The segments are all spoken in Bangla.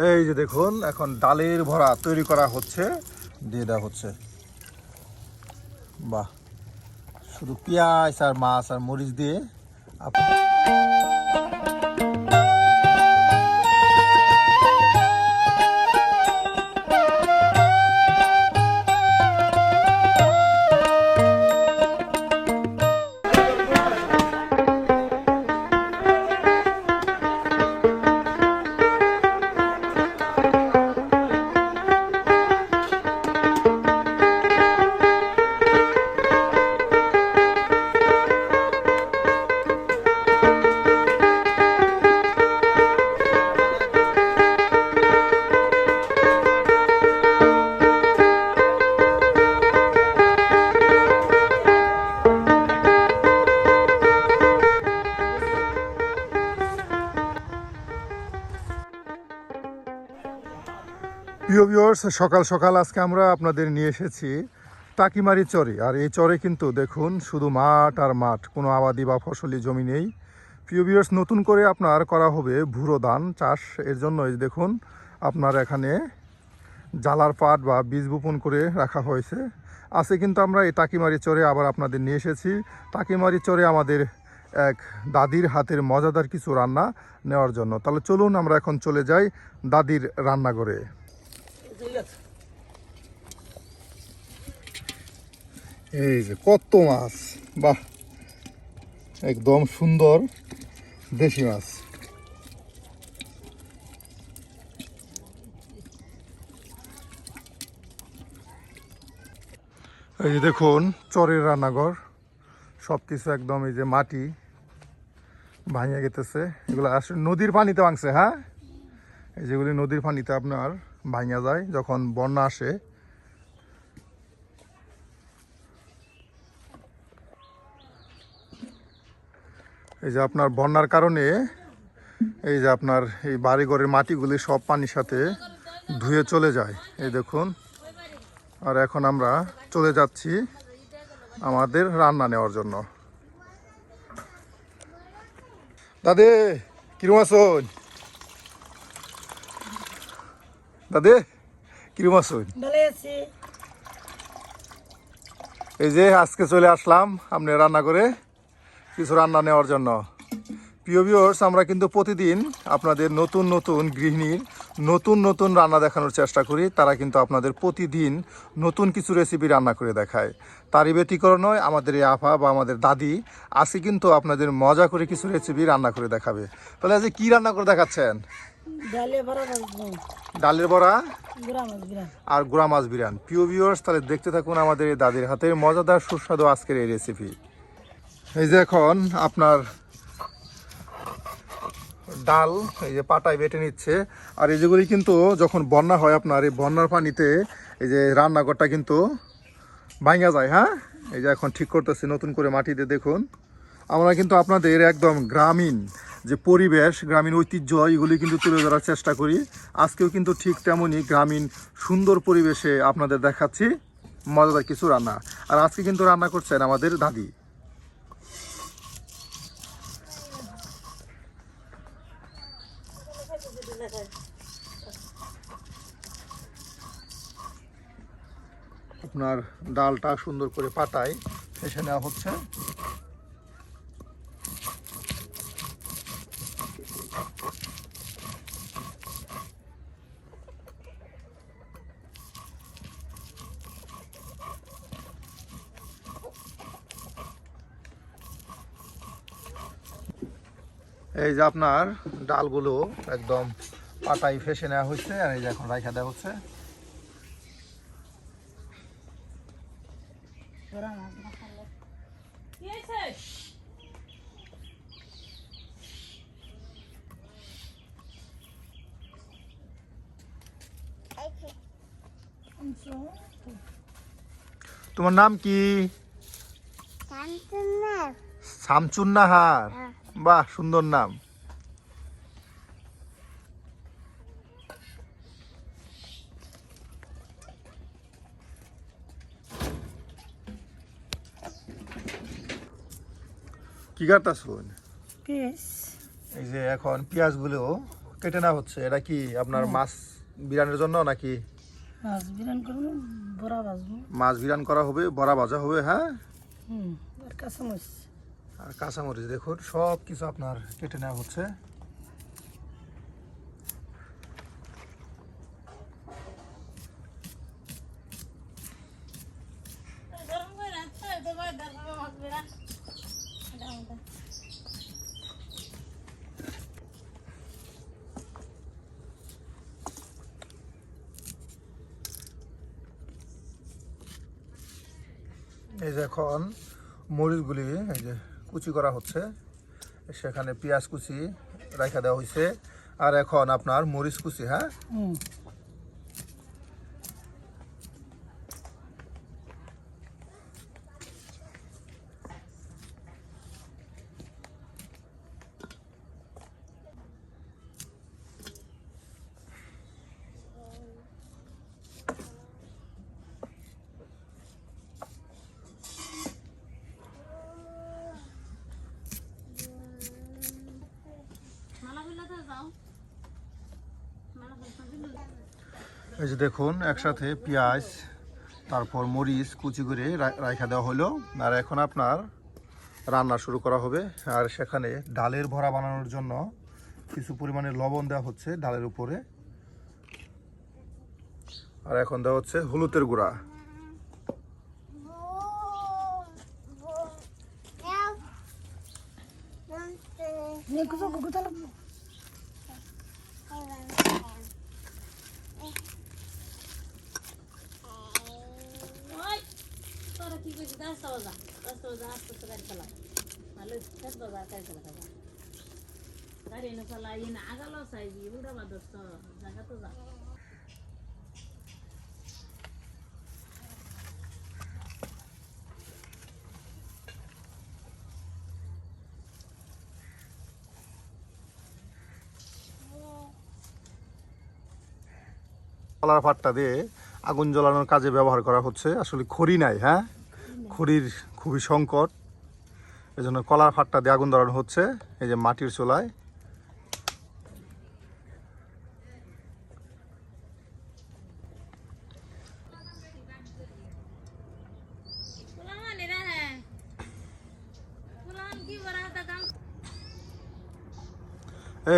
এই যে দেখুন এখন ডালের ভরা তৈরি করা হচ্ছে, দিয়ে দেওয়া হচ্ছে। বাহ, শুধু পেঁয়াজ আর মাছ আর মরিচ দিয়ে প্রিয় ভিউয়ার্স, সকাল সকাল আজকে আমরা আপনাদের নিয়ে এসেছি টাকিমারি চরে। আর এই চরে কিন্তু দেখুন শুধু মাঠ আর মাঠ, কোনো আবাদি বা ফসলি জমি নেই। প্রিয় ভিউয়ার্স, নতুন করে আপনার করা হবে ভুরো ধান চাষ। এর জন্য এই দেখুন আপনার এখানে জালার পাট বা বীজ বপন করে রাখা হয়েছে আছে। কিন্তু আমরা এই টাকিমারি চরে আবার আপনাদের নিয়ে এসেছি। টাকিমারি চরে আমাদের এক দাদির হাতের মজাদার কিছু রান্না নেওয়ার জন্য। তাহলে চলুন আমরা এখন চলে যাই দাদির রান্নাঘরে। এই যে কত মাছ, বাহ, একদম সুন্দর দেশি মাছ। এই যে দেখুন চরের রান্নাঘর, সব কিছু একদম এই যে মাটি ভাঙিয়ে গেতেছে। এগুলো আসলে নদীর পানিতে ভাঙছে। হ্যাঁ, এই যেগুলি নদীর পানিতে আপনার ভাঙা যায় যখন বন্যা আসে। এই যে আপনার বন্যার কারণে এই যে আপনার এই বাড়িঘরের মাটিগুলি সব পানির সাথে ধুয়ে চলে যায়, এই দেখুন। আর এখন আমরা চলে যাচ্ছি আমাদের রান্না নেওয়ার জন্য। দাদে কিরম আছেন? দাদে কিরম আছেন? এই যে আজকে চলে আসলাম আপনি রান্না করে কিছু রান্না নেওয়ার জন্য। প্রিয় ভিউয়ার্স, আমরা কিন্তু প্রতিদিন আপনাদের নতুন নতুন গৃহিণীর নতুন নতুন রান্না দেখানোর চেষ্টা করি। তারা কিন্তু আপনাদের প্রতিদিন নতুন কিছু রেসিপি রান্না করে দেখায়। তারই ব্যতিক্রম নয় আমাদের এই আফা বা আমাদের দাদি আজকে কিন্তু আপনাদের মজা করে কিছু রেসিপি রান্না করে দেখাবে। তাহলে আজকে কি রান্না করে দেখাচ্ছেন? ডালের বড়া আর গুড়া মাছ বিরান। প্রিয় ভিউয়ার্স, তাহলে দেখতে থাকুন আমাদের এই দাদির হাতের মজাদার সুস্বাদু আজকের এই রেসিপি। এই যে এখন আপনার ডাল এই যে পাটায় বেটে নিচ্ছে। আর এই যেগুলি কিন্তু যখন বন্যা হয় আপনার এই বন্যার পানিতে এই যে রান্নাঘরটা কিন্তু ভাঙা যায়। হ্যাঁ, এই যে এখন ঠিক করতেছি নতুন করে মাটিতে। দেখুন আমরা কিন্তু আপনাদের একদম গ্রামীণ যে পরিবেশ, গ্রামীণ ঐতিহ্য এগুলি কিন্তু তুলে ধরার চেষ্টা করি। আজকেও কিন্তু ঠিক তেমনই গ্রামীণ সুন্দর পরিবেশে আপনাদের দেখাচ্ছি মজাদার কিছু রান্না। আর আজকে কিন্তু রান্না করছেন আমাদের দাদি। আপনার ডালটা সুন্দর করে পাটায় ফেসে নেওয়া হচ্ছে। এই যে আপনার ডালগুলো একদম পাটায় ফেসে নেওয়া হচ্ছে। আর এই যে এখন রাইখা দেওয়া হচ্ছে। তোমার নাম কি? শামচুন্নাহার। বাহ, সুন্দর নাম। কি কাটতাছ? এই যে এখন পেঁয়াজগুলো কেটে নেওয়া হচ্ছে, এটা কি আপনার মাছ বিরানের জন্য নাকি? মাছ বিরান করবো, বড়া ভাজবো। মাছ বিরান করা হবে, বড়া ভাজা হবে। হ্যাঁ, আর কাঁচামরিচ। আর কাঁচামরিচ দেখুন সব কিছু আপনার কেটে নেওয়া হচ্ছে। এই যে এখন মরিচগুলি এই যে কুচি করা হচ্ছে, সেখানে পেঁয়াজ কুচি রাখা দেওয়া হয়েছে, আর এখন আপনার মরিচ কুচি। হ্যাঁ, এই যে দেখুন একসাথে পেঁয়াজ তারপর মরিচ কুচি করে রাখা দেওয়া হলো, আর এখন আপনার রান্না শুরু করা হবে। আর সেখানে ডালের ভরা বানানোর জন্য কিছু পরিমাণে লবণ দেওয়া হচ্ছে ডালের উপরে, আর এখন দেওয়া হচ্ছে হলুদের গুঁড়া। কলার ফাটটা দিয়ে আগুন জ্বালানোর কাজে ব্যবহার করা হচ্ছে। আসলে খড়ি নাই, হ্যাঁ, খড়ির খুবই সংকট, এজন্য কলার ফাটটা দিয়ে আগুন ধরানো হচ্ছে এই যে মাটির চুলায়।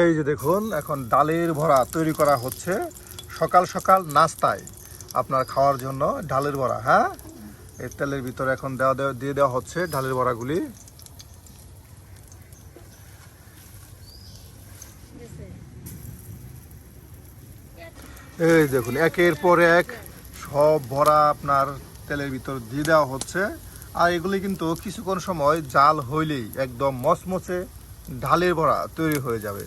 এই যে দেখুন এখন ডালের ভরা তৈরি করা হচ্ছে সকাল সকাল নাস্তায় আপনার খাওয়ার জন্য ডালের বড়া। হ্যাঁ, এই তেলের ভিতরে এখন দিয়ে দেওয়া হচ্ছে ডালের বড়াগুলি। এই দেখুন একের পর এক সব ভরা আপনার তেলের ভিতর দিয়ে দেওয়া হচ্ছে, আর এগুলি কিন্তু কিছুক্ষণ সময় জাল হইলেই একদম মচমচে ডালের বড়া তৈরি হয়ে যাবে।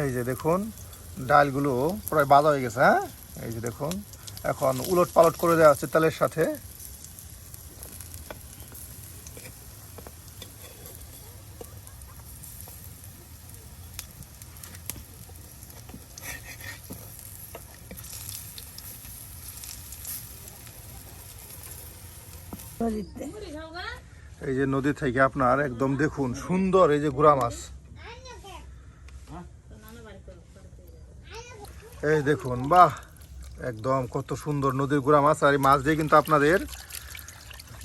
এই যে দেখুন ডালগুলো প্রায় বাজা হয়ে গেছে। হ্যাঁ, এই যে দেখুন এখন উলট পালট করে দেওয়া হচ্ছে তেলের সাথে। এই যে নদী থেকে আপনার একদম দেখুন সুন্দর এই যে গুড়া মাছ, এই দেখুন বাহ একদম কত সুন্দর নদীর গুড়া মাছ। আর এই মাছ দিয়ে কিন্তু আপনাদের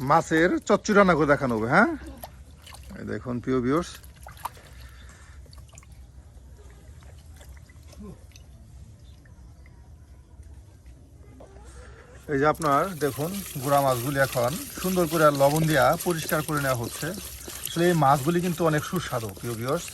মাছের চচ্চড়ি রান্না করে দেখানো হবে। হ্যাঁ, এই দেখুন প্রিয় ভিউয়ার্স, এই যে আপনার দেখুন গুড়া মাছগুলি এখন সুন্দর করে লবণ দিয়া পরিষ্কার করে নেওয়া হচ্ছে। আসলে এই মাছগুলি কিন্তু অনেক সুস্বাদু প্রিয় ভিউয়ার্স।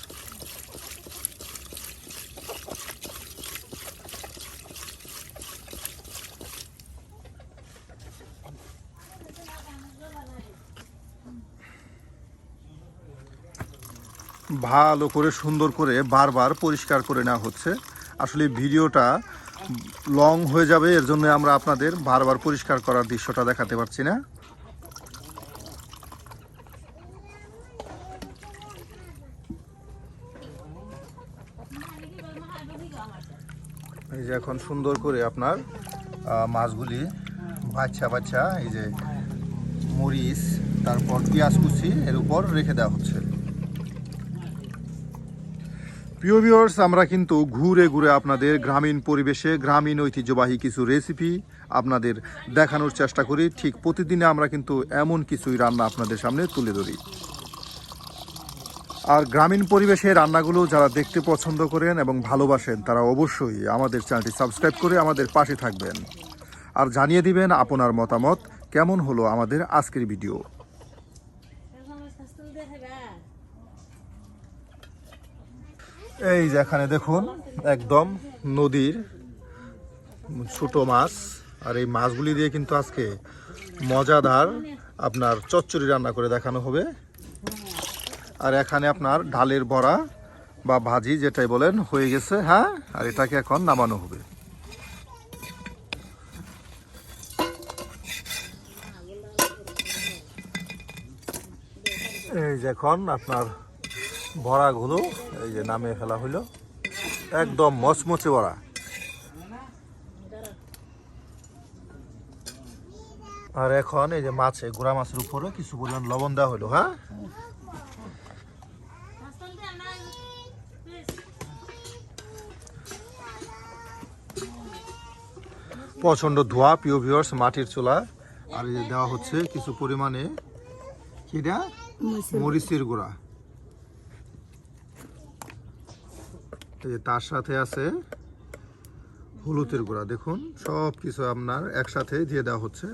ভালো করে সুন্দর করে বারবার পরিষ্কার করে নেওয়া হচ্ছে। আসলে ভিডিওটা লং হয়ে যাবে, এর জন্য আমরা আপনাদের বারবার পরিষ্কার করার দৃশ্যটা দেখাতে পারছি না। এই যে এখন সুন্দর করে আপনার মাছগুলি বাচ্চা বাচ্চা এই যে মরিচ তারপর পেঁয়াজ কুচি এর উপর রেখে দেওয়া হচ্ছে। প্রিয় ভিউয়ার্স, আমরা কিন্তু ঘুরে ঘুরে আপনাদের গ্রামীণ পরিবেশে গ্রামীণ ঐতিহ্যবাহী কিছু রেসিপি আপনাদের দেখানোর চেষ্টা করি। ঠিক প্রতিদিনে আমরা কিন্তু এমন কিছুই রান্না আপনাদের সামনে তুলে ধরি। আর গ্রামীণ পরিবেশে রান্নাগুলো যারা দেখতে পছন্দ করেন এবং ভালোবাসেন তারা অবশ্যই আমাদের চ্যানেলটি সাবস্ক্রাইব করে আমাদের পাশে থাকবেন আর জানিয়ে দিবেন আপনার মতামত কেমন হলো আমাদের আজকের ভিডিও। এই যে এখানে দেখুন একদম নদীর ছোট মাছ, আর এই মাছগুলি দিয়ে কিন্তু আজকে মজাদার আপনার চচ্চড়ি রান্না করে দেখানো হবে। আর এখানে আপনার ডালের বড়া বা ভাজি যেটাই বলেন হয়ে গেছে, হ্যাঁ, আর এটাকে এখন নামানো হবে। এই যে এখন আপনার বড়াগুলো এই যে নামিয়ে ফেলা হলো, একদম মচমচে বড়া। আর এখন এই যে মাছে গুড়া মাছের উপরে কিছু পরিমাণ লবণ দেওয়া হলো, হ্যাঁ। প্রচন্ড ধোয়া প্রিয় ভিউয়ার্স, মাটির চুলা। আর এই যে দেওয়া হচ্ছে কিছু পরিমাণে কিটা মরিচের গুঁড়া, এই যে তার সাথে আছে হলুদের গুঁড়া। দেখুন সব কিছু আপনার একসাথে দিয়ে দেওয়া হচ্ছে।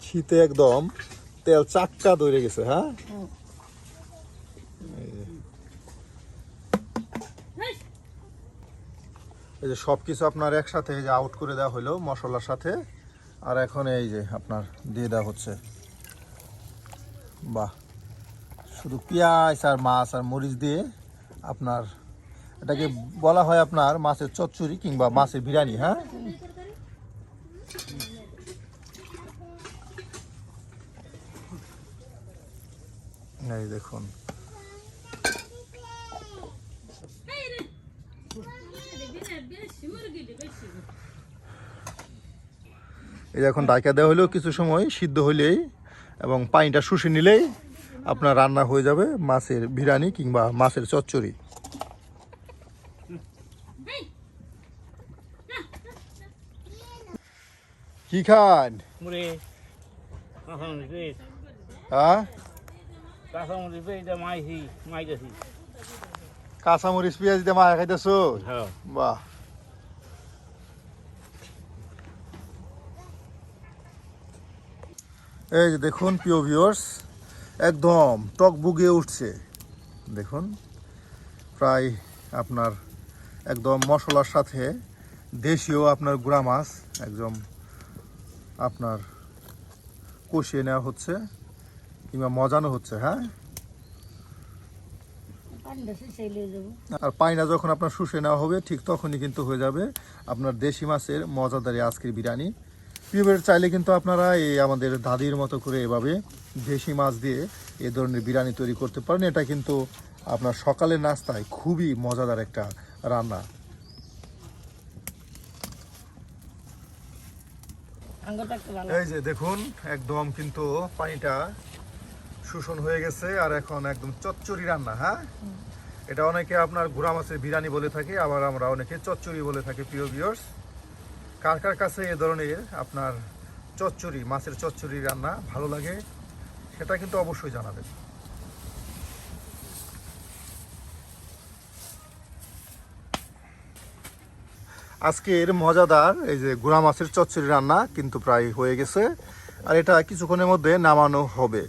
শীতে একদম তেল চাক্কা দৌড়ে গেছে, হ্যাঁ। এই যে সবকিছু আপনার একসাথে এই যে আউট করে দেওয়া হলো মশলার সাথে। আর এখন এই যে আপনার দিয়ে দেওয়া হচ্ছে, বাহ, শুধু পেঁয়াজ আর মাছ আর মরিচ দিয়ে আপনার এটাকে বলা হয় আপনার মাছের চচ্চড়ি কিংবা মাছের বিরিয়ানি, হ্যাঁ। এই দেখুন এই যে এখন ডাইকা দেওয়া হলেও কিছু সময় সিদ্ধ হইলেই এবং পানিটা শুষে নিলেই আপনার রান্না হয়ে যাবে মাছের বিরিয়ানি কিংবা মাছের চচ্চড়ি। কি খান? হ্যাঁ, কাঁচামরিচ পেঁয়াজ দিয়ে মায়া খাইতেছো? বাহ, এই যে দেখুন প্রিয় ভিউয়ার্স, একদম টক বুগিয়ে উঠছে। দেখুন প্রায় আপনার একদম মশলার সাথে দেশীয় আপনার গুঁড়া মাছ একদম আপনার কষিয়ে নেওয়া হচ্ছে কিংবা মজানো হচ্ছে, হ্যাঁ। আর পানিটা যখন আপনার শুষে নেওয়া হবে ঠিক তখনই কিন্তু হয়ে যাবে আপনার দেশি মাছের মজাদারি আজকের বিরিয়ানি। পিউবের চাইলে কিন্তু আপনারা এই আমাদের দাদির মতো করে এভাবে দেশি মাছ দিয়ে এ ধরনের বিরিয়ানি তৈরি করতে পারেন। এটা কিন্তু আপনার সকালের নাস্তায় খুবই মজাদার একটা রান্না। এই যে দেখুন একদম কিন্তু পানিটা শোষণ হয়ে গেছে আর এখন একদম চচ্চড়ি রান্না, হ্যাঁ। এটা অনেকে আপনার গুঁড়া মাছের বিরিয়ানি বলে থাকে, আবার আমরা অনেকে চচ্চড়ি বলে থাকি। প্রিয় ভিউয়ার্স, কার কার কাছে এ ধরনের আপনার চচ্চড়ি মাছের চচ্চড়ি রান্না ভালো লাগে সেটা কিন্তু অবশ্যই জানাবেন। আজকের মজাদার এই যে গুঁড়া মাছের চচ্চড়ি রান্না কিন্তু প্রায় হয়ে গেছে আর এটা কিছুক্ষণের মধ্যে নামানো হবে।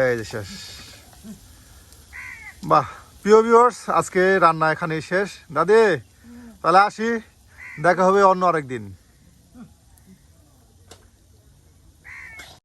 এই যে শেষ। বাহ প্রিয় ভিউয়ার্স, আজকে রান্না এখানেই শেষ। দাদি তাহলে আসি, দেখা হবে অন্য আরেকদিন।